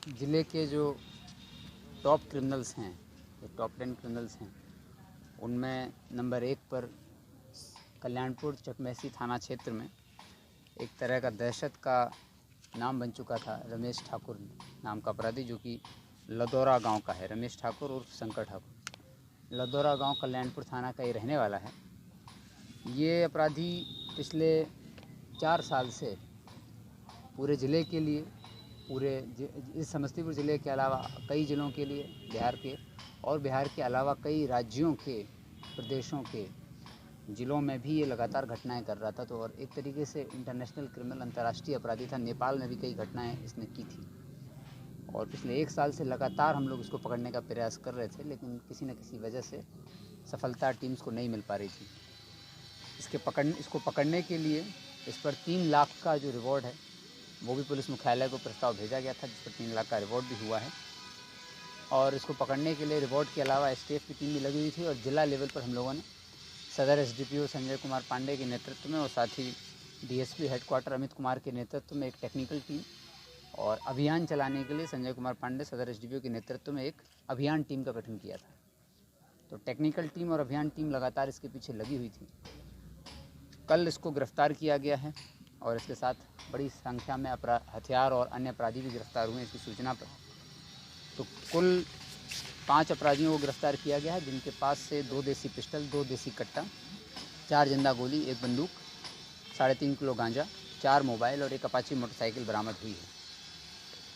ज़िले के जो टॉप क्रिमिनल्स हैं, जो टॉप 10 क्रिमिनल्स हैं, उनमें नंबर 1 पर कल्याणपुर चकमेसी थाना क्षेत्र में एक तरह का दहशत का नाम बन चुका था रमेश ठाकुर नाम का अपराधी, जो कि लदौरा गांव का है। रमेश ठाकुर और शंकर ठाकुर लदौरा गांव कल्याणपुर थाना का ये रहने वाला है। ये अपराधी पिछले 4 साल से पूरे ज़िले के लिए, इस समस्तीपुर ज़िले के अलावा कई ज़िलों के लिए, बिहार के अलावा कई राज्यों के, प्रदेशों के ज़िलों में भी ये लगातार घटनाएं कर रहा था। तो और एक तरीके से इंटरनेशनल क्रिमिनल, अंतर्राष्ट्रीय अपराधी था। नेपाल में भी कई घटनाएं इसने की थी और पिछले 1 साल से लगातार हम लोग इसको पकड़ने का प्रयास कर रहे थे, लेकिन किसी न किसी वजह से सफलता टीम्स को नहीं मिल पा रही थी। इसको पकड़ने के लिए इस पर 3 लाख का जो रिवॉर्ड है वो भी पुलिस मुख्यालय को प्रस्ताव भेजा गया था, जिस पर 3 लाख का रिवॉर्ड भी हुआ है। और इसको पकड़ने के लिए रिवॉर्ड के अलावा एसटीएफ की टीम भी लगी हुई थी और जिला लेवल पर हम लोगों ने सदर एसडीपीओ संजय कुमार पांडे के नेतृत्व में और साथ ही डीएसपी हेडक्वार्टर अमित कुमार के नेतृत्व में एक टेक्निकल टीम, और अभियान चलाने के लिए संजय कुमार पांडे सदर एसडीपीओ के नेतृत्व में एक अभियान टीम का गठन किया था। तो टेक्निकल टीम और अभियान टीम लगातार इसके पीछे लगी हुई थी। कल इसको गिरफ्तार किया गया है और इसके साथ बड़ी संख्या में हथियार और अन्य अपराधी भी गिरफ्तार हुए इसकी सूचना पर। तो कुल 5 अपराधियों को गिरफ्तार किया गया है, जिनके पास से 2 देसी पिस्टल, 2 देसी कट्टा, 4 जिंदा गोली, 1 बंदूक, 3.5 किलो गांजा, 4 मोबाइल और एक अपाची मोटरसाइकिल बरामद हुई है।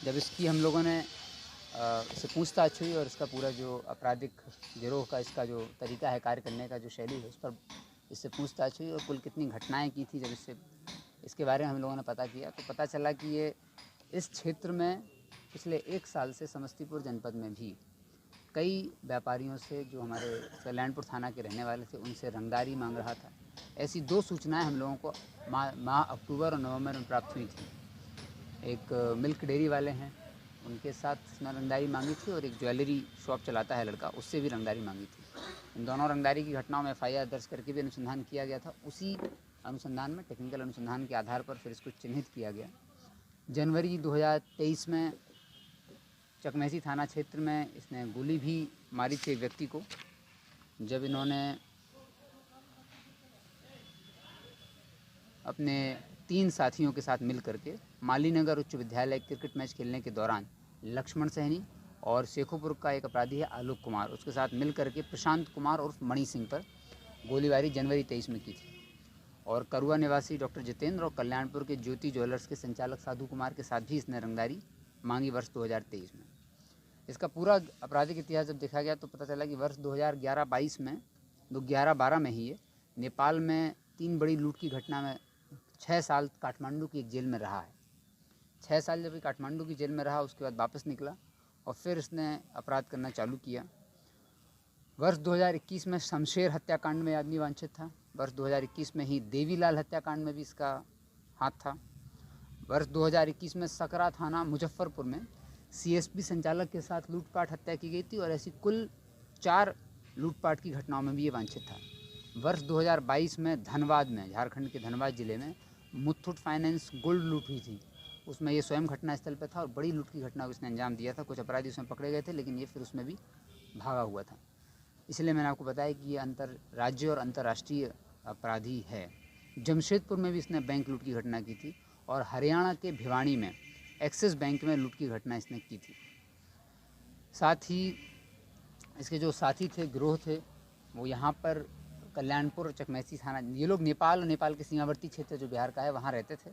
जब इसकी हम लोगों ने इससे पूछताछ हुई और इसका पूरा जो आपराधिक गिरोह का इसका जो तरीका है कार्य करने का, जो शैली है, उस पर इससे पूछताछ हुई और कुल कितनी घटनाएं की थी, जब इसके बारे में हम लोगों ने पता किया तो पता चला कि ये इस क्षेत्र में पिछले 1 साल से समस्तीपुर जनपद में भी कई व्यापारियों से, जो हमारे कल्याणपुर थाना के रहने वाले थे, उनसे रंगदारी मांग रहा था। ऐसी 2 सूचनाएं हम लोगों को माह अक्टूबर और नवंबर में प्राप्त हुई थी। एक मिल्क डेयरी वाले हैं, उनके साथ उसने रंगदारी मांगी थी, और एक ज्वेलरी शॉप चलाता है लड़का, उससे भी रंगदारी मांगी थी। इन दोनों रंगदारी की घटनाओं में एफआईआर दर्ज करके भी अनुसंधान किया गया था। उसी अनुसंधान में, टेक्निकल अनुसंधान के आधार पर फिर इसको चिन्हित किया गया। जनवरी 2023 में चकमेसी थाना क्षेत्र में इसने गोली भी मारी थी एक व्यक्ति को, जब इन्होंने अपने 3 साथियों के साथ मिल करके मालीनगर उच्च विद्यालय क्रिकेट मैच खेलने के दौरान लक्ष्मण सहनी और शेखोपुर का एक अपराधी है आलोक कुमार, उसके साथ मिल करके प्रशांत कुमार और मणि सिंह पर गोलीबारी जनवरी 23 में की थी। और करुआ निवासी डॉक्टर जितेंद्र और कल्याणपुर के ज्योति ज्वेलर्स के संचालक साधु कुमार के साथ भी इसने रंगदारी मांगी वर्ष 2023 में। इसका पूरा आपराधिक इतिहास जब देखा गया तो पता चला कि वर्ष 2011-22 में, 2011-12 में ही ये नेपाल में 3 बड़ी लूट की घटना में 6 साल काठमांडू की एक जेल में रहा है। 6 साल जब ये काठमांडू की जेल में रहा, उसके बाद वापस निकला और फिर इसने अपराध करना चालू किया। वर्ष 2021 में शमशेर हत्याकांड में आदमी वांछित था। वर्ष 2021 में ही देवीलाल हत्याकांड में भी इसका हाथ था। वर्ष 2021 में सकरा थाना मुजफ्फरपुर में सीएसपी संचालक के साथ लूटपाट हत्या की गई थी, और ऐसी कुल 4 लूटपाट की घटनाओं में भी ये वांछित था। वर्ष 2022 में धनबाद में, झारखंड के धनबाद जिले में मुथूट फाइनेंस गोल्ड लूट हुई थी, उसमें ये स्वयं घटनास्थल पर था और बड़ी लूट की घटना को इसने अंजाम दिया था। कुछ अपराधी उसमें पकड़े गए थे, लेकिन ये फिर उसमें भी भागा हुआ था। इसलिए मैंने आपको बताया कि ये राज्य और अंतर्राष्ट्रीय अपराधी है। जमशेदपुर में भी इसने बैंक लूट की घटना की थी, और हरियाणा के भिवानी में एक्सिस बैंक में लूट की घटना इसने की थी। साथ ही इसके जो साथी थे, गिरोह थे, वो यहाँ पर कल्याणपुर और चकमेसी थाना, ये लोग नेपाल के सीमावर्ती क्षेत्र जो बिहार का है वहाँ रहते थे,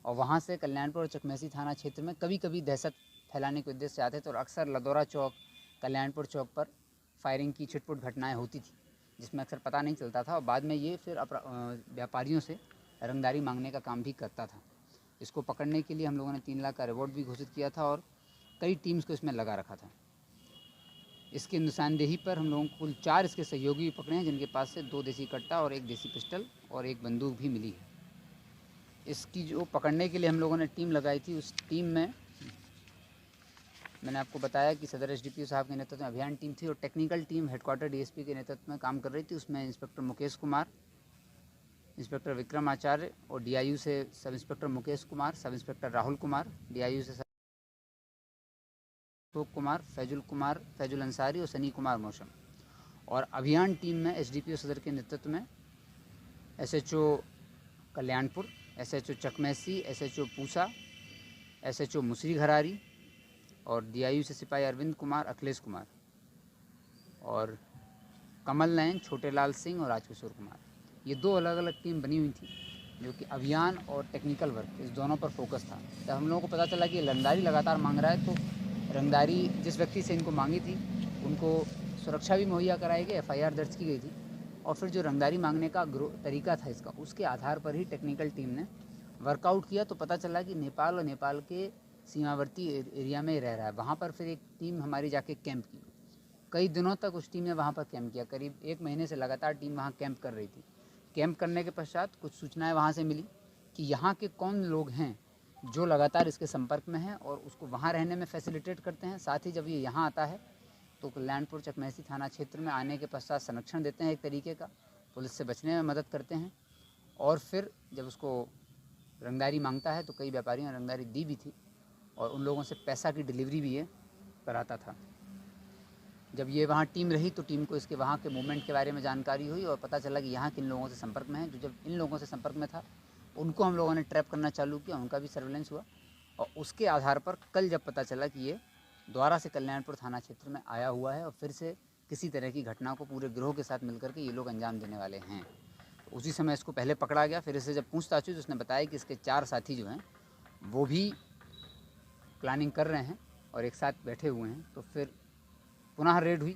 और वहाँ से कल्याणपुर और चकमेसी थाना क्षेत्र में कभी कभी दहशत फैलाने के उद्देश्य से आते थे, और अक्सर लदौरा चौक, कल्याणपुर चौक पर फायरिंग की छिटपुट घटनाएं होती थी, जिसमें अक्सर पता नहीं चलता था, और बाद में ये फिर व्यापारियों से रंगदारी मांगने का काम भी करता था। इसको पकड़ने के लिए हम लोगों ने 3 लाख का रिवॉर्ड भी घोषित किया था और कई टीम्स को इसमें लगा रखा था। इसकी निशानदेही पर हम लोगों को कुल 4 इसके सहयोगी पकड़े हैं, जिनके पास से 2 देसी कट्टा और 1 देसी पिस्टल और 1 बंदूक भी मिली है। इसकी जो पकड़ने के लिए हम लोगों ने टीम लगाई थी, उस टीम में मैंने आपको बताया कि सदर एसडीपीओ साहब के नेतृत्व में अभियान टीम थी, और टेक्निकल टीम हेडक्वार्टर डीएसपी के नेतृत्व में काम कर रही थी। उसमें इंस्पेक्टर मुकेश कुमार, इंस्पेक्टर विक्रम आचार्य, और डीआईयू से sub inspector Mukesh Kumar, sub inspector Rahul Kumar, DIU से अशोक कुमार, फैजुल अंसारी और सनी कुमार मौसम। और अभियान टीम में एसडीपीओ सदर के नेतृत्व में SHO Kalyanpur, SHO Chakmaisi, SHO Pusa, SHO मुसरी घरारी और डीआईयू से सिपाही अरविंद कुमार, अखिलेश कुमार और कमल नयन, छोटे लाल सिंह और राजकिशोर कुमार, ये 2 अलग अलग टीम बनी हुई थी जो कि अभियान और टेक्निकल वर्क इस दोनों पर फोकस था। जब हम लोगों को पता चला कि रंगदारी लगातार मांग रहा है तो रंगदारी जिस व्यक्ति से इनको मांगी थी उनको सुरक्षा भी मुहैया कराई गई, एफआईआर दर्ज की गई थी और फिर जो रंगदारी मांगने का तरीका था इसका, उसके आधार पर ही टेक्निकल टीम ने वर्कआउट किया। तो पता चला कि नेपाल और नेपाल के सीमावर्ती एरिया में रह रहा है। वहाँ पर फिर एक टीम हमारी जाके कैंप की, कई दिनों तक उस टीम ने वहाँ पर कैंप किया, करीब 1 महीने से लगातार टीम वहाँ कैंप कर रही थी। कैंप करने के पश्चात कुछ सूचनाएं वहाँ से मिली कि यहाँ के कौन लोग हैं जो लगातार इसके संपर्क में हैं और उसको वहाँ रहने में फैसिलिटेट करते हैं। साथ ही जब ये यहाँ आता है तो कल्याणपुर चकमैसी थाना क्षेत्र में आने के पश्चात संरक्षण देते हैं, एक तरीके का पुलिस से बचने में मदद करते हैं। और फिर जब उसको रंगदारी मांगता है तो कई व्यापारियों ने रंगदारी दी भी थी और उन लोगों से पैसा की डिलीवरी भी ये कराता था। जब ये वहाँ टीम रही तो टीम को इसके वहाँ के मूवमेंट के बारे में जानकारी हुई और पता चला कि यहाँ किन लोगों से संपर्क में है। जो जब इन लोगों से संपर्क में था उनको हम लोगों ने ट्रैप करना चालू किया, उनका भी सर्वेलेंस हुआ और उसके आधार पर कल जब पता चला कि ये दोबारा से कल्याणपुर थाना क्षेत्र में आया हुआ है और फिर से किसी तरह की घटना को पूरे गिरोह के साथ मिलकर के ये लोग अंजाम देने वाले हैं, तो उसी समय इसको पहले पकड़ा गया। फिर इससे जब पूछताछ हुई तो उसने बताया कि इसके 4 साथी जो हैं वो भी प्लानिंग कर रहे हैं और एक साथ बैठे हुए हैं। तो फिर पुनः रेड हुई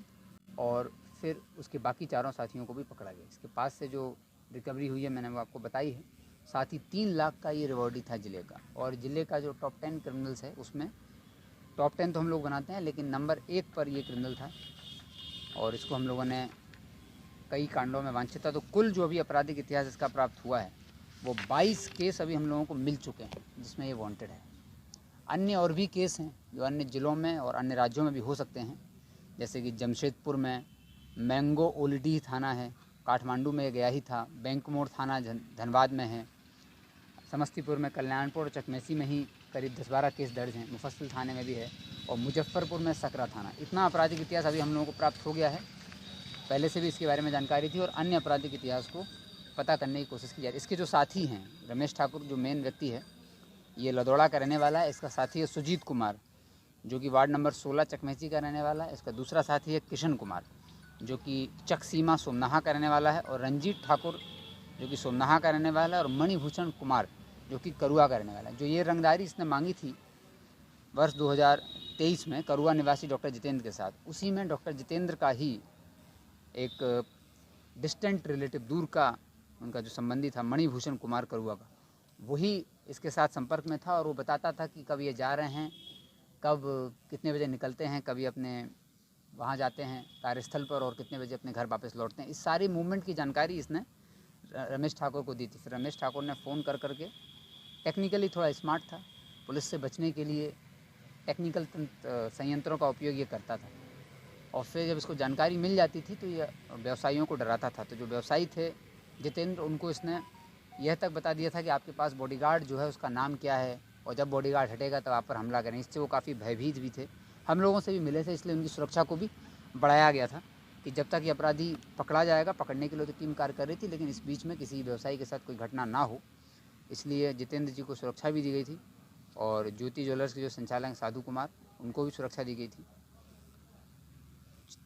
और फिर उसके बाकी 4 साथियों को भी पकड़ा गया। इसके पास से जो रिकवरी हुई है मैंने वो आपको बताई है। साथ ही 3 लाख का ये रिवॉर्ड था ज़िले का। और ज़िले का जो टॉप 10 क्रिमिनल्स है उसमें टॉप 10 तो हम लोग बनाते हैं लेकिन नंबर 1 पर ये क्रिमिनल था और इसको हम लोगों ने कई कांडों में वांछित था। तो कुल जो अभी आपराधिक इतिहास इसका प्राप्त हुआ है वो 22 केस अभी हम लोगों को मिल चुके हैं जिसमें ये वांटेड है। अन्य और भी केस हैं जो अन्य ज़िलों में और अन्य राज्यों में भी हो सकते हैं, जैसे कि जमशेदपुर में मैंगो ओलिडी थाना है, काठमांडू में गया ही था, बैंक मोड़ थाना धनबाद में है, समस्तीपुर में कल्याणपुर और चकमेसी में ही करीब 10-12 केस दर्ज हैं, मुफस्सिल थाने में भी है और मुजफ्फरपुर में सकरा थाना। इतना आपराधिक इतिहास अभी हम लोगों को प्राप्त हो गया है। पहले से भी इसके बारे में जानकारी थी और अन्य आपराधिक इतिहास को पता करने की कोशिश की जा रही है। इसके जो साथी हैं, रमेश ठाकुर जो मेन व्यक्ति है ये लदौड़ा का रहने वाला है। इसका साथी है सुजीत कुमार जो कि वार्ड नंबर 16 चकमेसी का रहने वाला है। इसका दूसरा साथी है किशन कुमार जो कि चकसीमा सोमनाहा का रहने वाला है और रंजीत ठाकुर जो कि सोमनाहा का रहने वाला है और मणिभूषण कुमार जो कि करुआ का रहने वाला है। जो ये रंगदारी इसने मांगी थी वर्ष 2023 में करुआ निवासी डॉक्टर जितेंद्र के साथ, उसी में डॉक्टर जितेंद्र का ही एक डिस्टेंट रिलेटिव, दूर का उनका जो संबंधी था मणिभूषण कुमार करुआ का, वही इसके साथ संपर्क में था और वो बताता था कि कब ये जा रहे हैं, कब कितने बजे निकलते हैं, कभी अपने वहाँ जाते हैं कार्यस्थल पर और कितने बजे अपने घर वापस लौटते हैं। इस सारी मूवमेंट की जानकारी इसने रमेश ठाकुर को दी थी। फिर रमेश ठाकुर ने फ़ोन कर करके, टेक्निकली थोड़ा स्मार्ट था, पुलिस से बचने के लिए टेक्निकल संयंत्रों का उपयोग ये करता था और फिर जब इसको जानकारी मिल जाती थी तो ये व्यवसायियों को डराता था। तो जो व्यवसायी थे जितेंद्र, उनको इसने यह तक बता दिया था कि आपके पास बॉडीगार्ड जो है उसका नाम क्या है और जब बॉडीगार्ड हटेगा तब आप पर हमला करें। इससे वो काफ़ी भयभीत भी थे, हम लोगों से भी मिले थे, इसलिए उनकी सुरक्षा को भी बढ़ाया गया था कि जब तक ये अपराधी पकड़ा जाएगा, पकड़ने के लिए तो टीम कार्य कर रही थी लेकिन इस बीच में किसी व्यवसायी के साथ कोई घटना ना हो, इसलिए जितेंद्र जी को सुरक्षा भी दी गई थी। और ज्योति ज्वेलर्स के जो संचालक साधु कुमार, उनको भी सुरक्षा दी गई थी।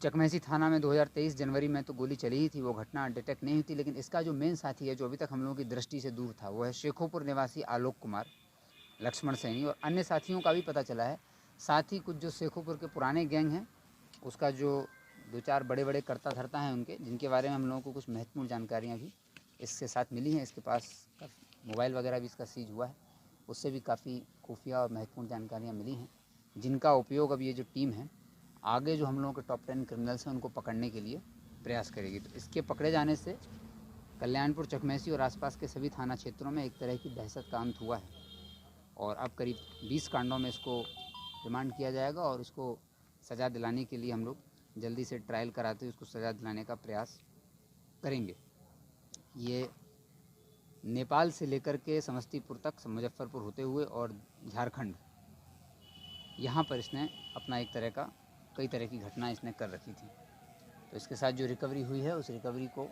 चकमेसी थाना में 2023 जनवरी में तो गोली चली ही थी, वो घटना डिटेक्ट नहीं हुई थी। लेकिन इसका जो मेन साथी है जो अभी तक हम लोगों की दृष्टि से दूर था वो है शेखोपुर निवासी आलोक कुमार, लक्ष्मण सैनी और अन्य साथियों का भी पता चला है। साथ ही कुछ जो शेखोपुर के पुराने गैंग हैं उसका जो 2-4 बड़े करता धरता हैं उनके, जिनके बारे में हम लोगों को कुछ महत्वपूर्ण जानकारियाँ भी इसके साथ मिली हैं। इसके पास मोबाइल वगैरह भी इसका सीज हुआ है, उससे भी काफ़ी खुफिया और महत्वपूर्ण जानकारियाँ मिली हैं जिनका उपयोग अब ये जो टीम है आगे जो हम लोगों के टॉप 10 क्रिमिनल्स हैं उनको पकड़ने के लिए प्रयास करेगी। तो इसके पकड़े जाने से कल्याणपुर, चकमेसी और आसपास के सभी थाना क्षेत्रों में एक तरह की दहशत का अंत हुआ है और अब करीब 20 कांडों में इसको रिमांड किया जाएगा और इसको सज़ा दिलाने के लिए हम लोग जल्दी से ट्रायल कराते हुए उसको सज़ा दिलाने का प्रयास करेंगे। ये नेपाल से लेकर के समस्तीपुर तक, मुजफ्फरपुर होते हुए और झारखंड यहाँ पर इसने अपना एक तरह का कई तरह की घटना इसने कर रखी थी। तो इसके साथ जो रिकवरी हुई है उस रिकवरी को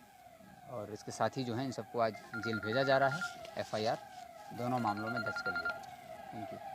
और इसके साथी जो हैं इन सबको आज जेल भेजा जा रहा है। FIR दोनों मामलों में दर्ज कर लिया। Thank you.